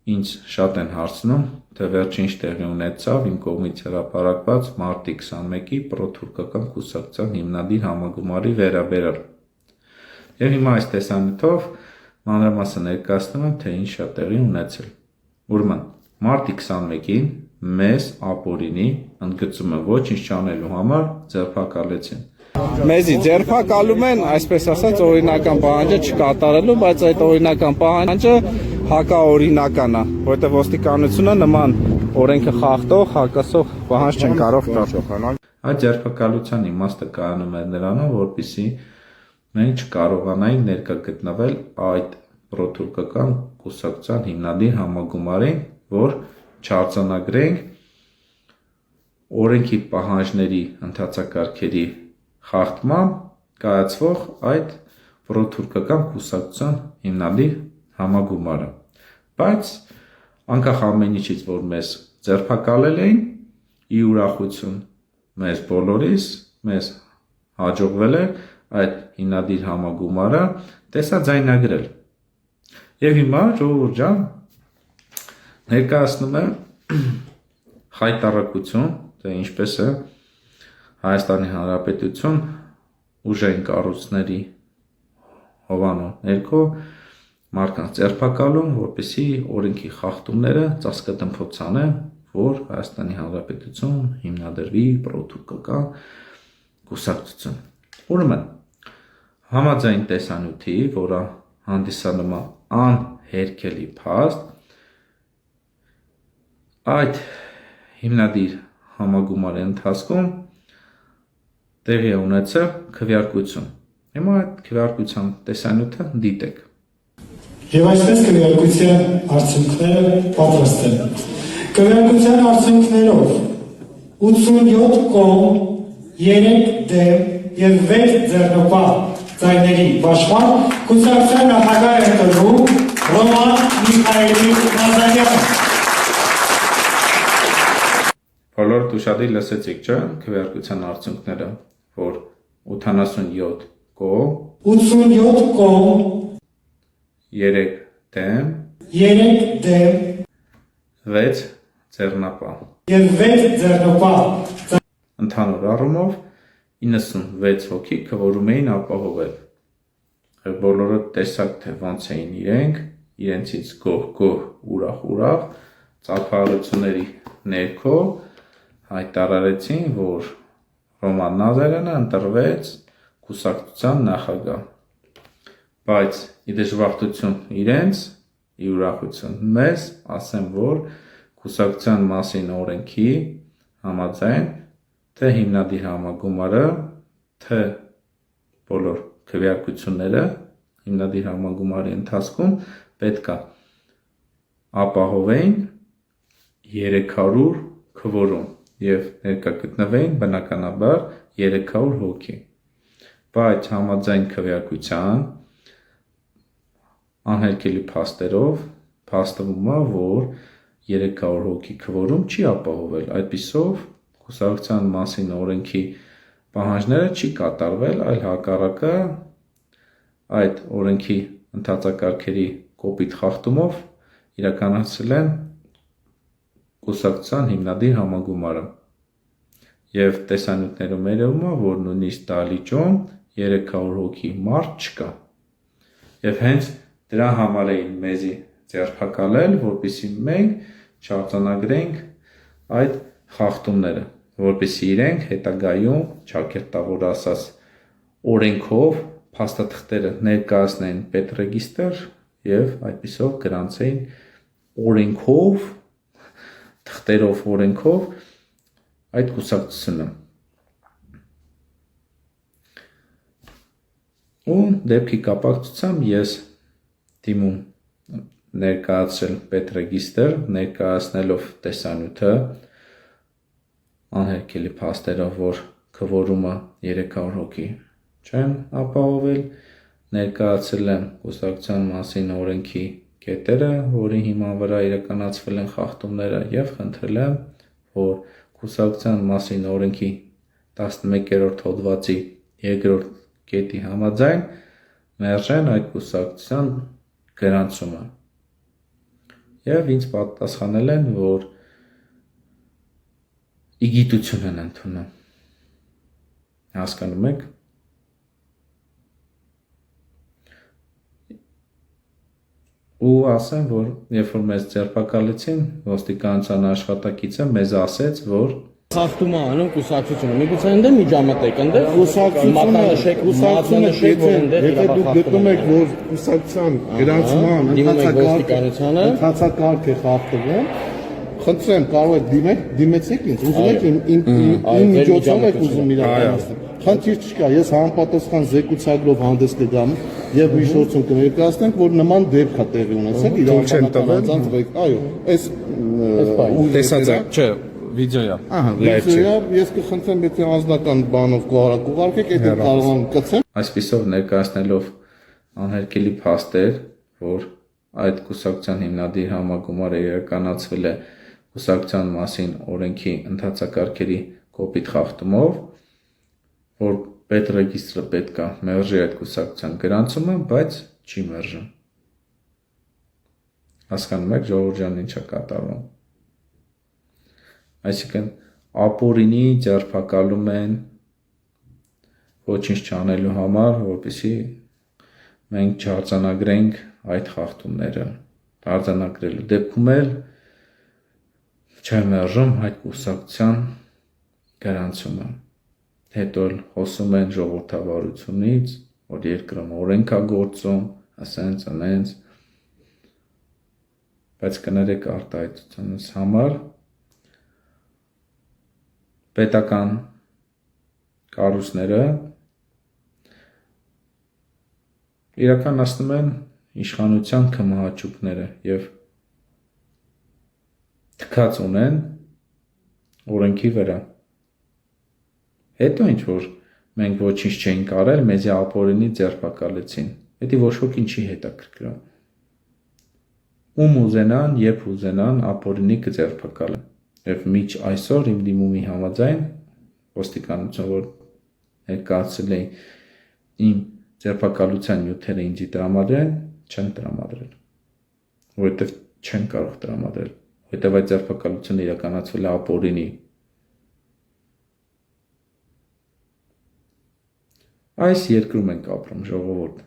ինձ շատ են հարցնում, թե վերջին ինչ տեղի ունեցավ իմ կողմից հրապարակված մարտի 21-ի պրոթուրքական կուսակցության հիմնադիր համագումարի վերաբերյալ։ Եվ հիմա այս տեսանյութով մանրամասն ներկայացնում եմ, թե ինչ է տեղի ունեցել։ Ուրեմն, մարտի 21-ին մեզ ապօրինի, ընդգծում եմ, ոչինչ չանելու համար ձերբակալեցին։ Մեզի ձերբակալում են, այսպես ասած, օրինական պահանջը չկատարելու, բայց այդ օրինական պահանջը հակաօրինական է, որտեղ ոստիկանությունը նման օրենքը խախտող, հակասող պահանջ չեն կարող կատարել։ Այդ ձերբակալության իմաստը կայանում է նրանում, որպեսզի մենք չկարողանայինք ներկա գտնվել այդ պրոթուրքական կուսակցության հիմնադիր համագումարին, որ չարձանագրենք օրենքի պահանջների ընթացակարգերի խախտմամբ կայացվող այդ պրոթուրքական կուսակցության հիմնադիր համագումարը։ Բայց անկախ ամեն ինչից, որ մեզ ձերբակալել էին, ի ուրախություն մեզ բոլորիս, մեզ հաջողվել է այդ հիմնադիր համագումարը տեսաձայնագրել։ Եվ հիմա ժողովուրդ ջան, ներկայացնում եմ խայտառակություն, թե ինչպես է Հայաստանի Հանրապետություն ուժային կառույցների հովանու ներքո մարդկանց ձերբակալում, որպեսզի օրենքի խախտումները ծածկդմփոց անեն, որ Հայաստանի Հանրապետություն հիմնադրվի պրոթուրքական կուսակցություն։ Ուրեմն, համաձայն տեսանյութի, որը հանդիսանում է անհերքելի փաստ, այդ հիմնադիր համագումարի ընթացքում տեղի է ունեցել քվեարկություն։ Հիմա այդ քվեարկության տեսանյութը դիտեք։ Եվ այսպես քվեարկության արդյունքները պատրաստ են։ Քվեարկության արդյունքներով 87 կողմ, 3 դեմ եւ 6 ձեռնպահ ձայների պաշտպան կուսակցության նախագահ է ընտրվում Ռոման Միքայելի Նազարյանը։ Բոլորդ ուշադիր լսեցիք, չէ՞, քվեարկության արդյունքները, որ 87 կողմ, 87 կողմ, 3 դեմ, 3 դեմ 6 ձեռնապահ։ եւ 6 ձեռնպահ Ընդհանուր առումով 96 հոգի քվորում էին ապահովել։ Բոլորը տեսակ, թե ոնց էին իրենցից գոհ, ուրախ, ծափահարությունների ներքո հայտարարեցին, որ Ռոման Նազարյանը ընտրվեց կուսակցության նախագահ։ Բայց ի դժբախտություն իրենց, ի ուրախություն մեզ, ասեմ, որ կուսակցության մասին օրենքի համաձայն թե հիմնադիր համագումարը, թե բոլոր քվեարկությունները հիմնադիր համագումարի ընթացքում պետք է ապահովեին 300 քվորում եւ ներկա գտնվեին բնականաբար 300 հոգի։ Բայց համաձայն քվեարկության անհերքելի փաստերով փաստվում է, որ 300 հոգի քվորում չի ապահովել, այդպիսով կուսակցության մասին օրենքի պահանջները չի կատարվել, այլ հակառակը այդ օրենքի ընթացակարգերի կոպիտ խախտումով իրականացել են կուսակցության հիմնադիր համագումարը։ Եվ տեսանյութներում երևում է, որ նույնիսկ դահլիճում 300 հոգի մարդ չկա։ Եվ հենց դրա համար էին մեզի ձերբակալել, որպեսզի մենք չարձանագրենք այդ խախտումները, որպեսզի իրենք հետագայում ճակերտավոր ասած օրենքով փաստաթղթերը ներկայացնեն պետռեգիստր եւ այդպիսով գրանցեին օրենքով, թղթերով օրենքով այդ կուսակցությունը։ Ու դեպքի կապակցությամբ ես դիմում ներկայացրել պետռեգիստր, ներկայացնելով տեսանյութը անհերքելի փաստերով, որ քվորումը 300 հոգի չեն ապահովել, ներկայացրել եմ կուսակցության մասին օրենքի կետերը, որի հիման վրա իրականացվել են խախտումները, եւ խնդրել եմ, որ կուսակցության մասին օրենքի 11-րդ հոդվածի 2-րդ կետի համաձայն մերժեն այդ կուսակցության գրանցումը։ եւ ինձ պատասխանել են, որ իգիտություն են ընդունում։ Հասկանում եք։ Ու ասեմ, որ երբ որ մեզ ձերբակալեցին, ոստիկանության աշխատակիցը մեզ ասեց, որ Խախտում է անում կուսակցությունը։ Միգուցե ընդ միջամտեք, ընդ Կուսակցությունը, եթե դուք գտնում եք, որ կուսակցության գրանցման ընթացակարգ է խախտվում, խնդրեմ, կարող եք դիմեցեք ինձ, ուզում եք իմ միջոցով եք ուզում իրականացնել։ Խնդիր չկա, ես համապատասխան զեկուցագրով հանդես կգամ եւ միջոցում կներկայացնենք, որ նման դեպք է տեղի ունեցել իրականական անձանց, այո, այս Տեսած եք, չէ, վիդեոյա։ վիդեոյա ես կխնդրեմ, եթե անձնական բանով կուղարկեք, եթե կարող եմ կցեմ։ այսպիսով ներկայացնելով անհերքելի փաստեր, որ այդ կուսակցության հիմնադիր համագումարը իրականացվել է կուսակցության մասին օրենքի ընթացակարգերի կոպիտ խախտումով, որ պետրեգիստրը պետք է մերժի այդ կուսակցության գրանցումը, բայց չի մերժում։ Հասկանում եք, ժողովուրդ ջան, ինչ է կատարվում։ Այսինքն ապօրինի ձերբակալում են ոչինչ չանելու համար, որպեսզի մենք չարձանագրենք այդ խախտումները։ Արձանագրելու դեպքում էլ չմերժում այդ կուսակցության գրանցումը։ Հետո խոսում են ժողովրդավարությունից, որ երկրում օրենք է գործում, ասենց, անենց, բայց կներեք արտահայտությունից համար պետական կառույցները իրականացնում են իշխանության քմահաճուկները եւ թքած ունեն օրենքի վրա։ Հետո ինչ որ մենք ոչինչ չէինք արել, մեզի ապօրինի ձերբակալեցին։ Դա ոչ ոքին չի հետաքրքրում։ Ում ուզենան, երբ ուզենան ապօրինի կձերբակալեն։ Եվ միջ այսօր իմ դիմումի համաձայն ոստիկանություն, որ ներկայացրել է իմ ձերբակալության նյութերը ինձ տրամադրեն, չեն տրամադրել, որովհետև չեն կարող տրամադրել, որովհետև այդ ձերբակալությունը իրականացվել է ապօրինի։ Այս երկրում ենք ապրում, ժողովուրդ։